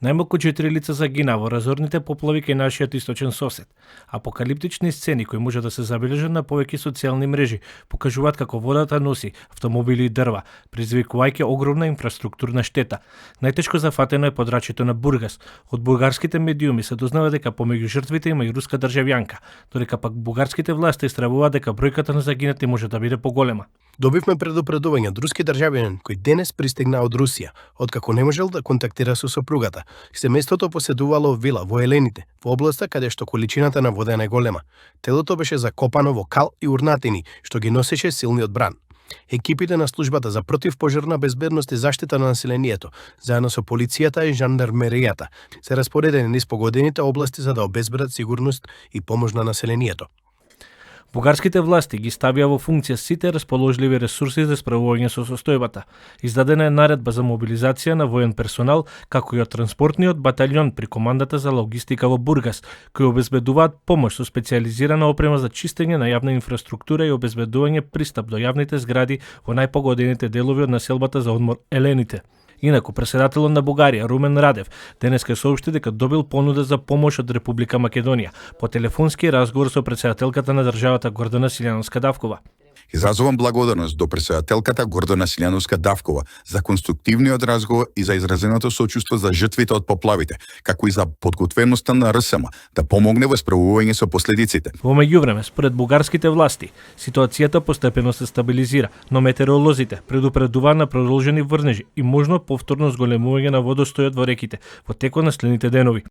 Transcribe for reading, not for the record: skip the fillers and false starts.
Најмалку 4 лица загинаа во разорните поплави кај нашиот источен сосед. Апокалиптични сцени кои може да се забележат на повеќе социјални мрежи покажуваат како водата носи автомобили и дрва, предизвикувајќи огромна инфраструктурна штета. Најтешко зафатено е подрачјето на Бургас. Од бугарските медиуми се дознава дека помеѓу жртвите има и руска државјанка, додека пак бугарските власти стравуваат дека бројката на загинати може да биде поголема. Добивме предупредување од руски државјанин кој денес пристигна од Русија, откако не можел да контактира со сопругата. Семејството поседувало вила во Елените, во областа каде што количината на вода е најголема. Телото беше закопано во кал и урнатини, што ги носеше силниот бран. Екипите на службата за противпожарна безбедност и заштита на населението, заедно со полицијата и жандармеријата, се распоредени низ погодените области за да обезбедат сигурност и помош на населението. Бугарските власти ги ставија во функција сите расположливи ресурси за справување со состојбата. Издадена е наредба за мобилизација на воен персонал, како и од транспортниот баталјон при командата за логистика во Бургас, кои обезбедуваат помош со специјализирана опрема за чистење на јавна инфраструктура и обезбедување пристап до јавните згради во најпогодените делови од населбата за одмор Елените. Инаку, преседателот на Бугарија, Румен Радев, денеска соопшти дека добил понуда за помош од Република Македонија по телефонски разговор со преседателката на државата Гордана Силјановска-Давкова. Изразувам благодарност до преседателката Гордана Силјановска-Давкова за конструктивниот разговор и за изразеното сочувство за жртвите од поплавите, како и за подготвеноста на РСМ да помогне во справување со последиците. Во меѓувреме, според бугарските власти, ситуацијата постепено се стабилизира, но метеоролозите предупредуваат на продолжени врнежи и можно повторно зголемување на водостојот во реките во текот на следните денови.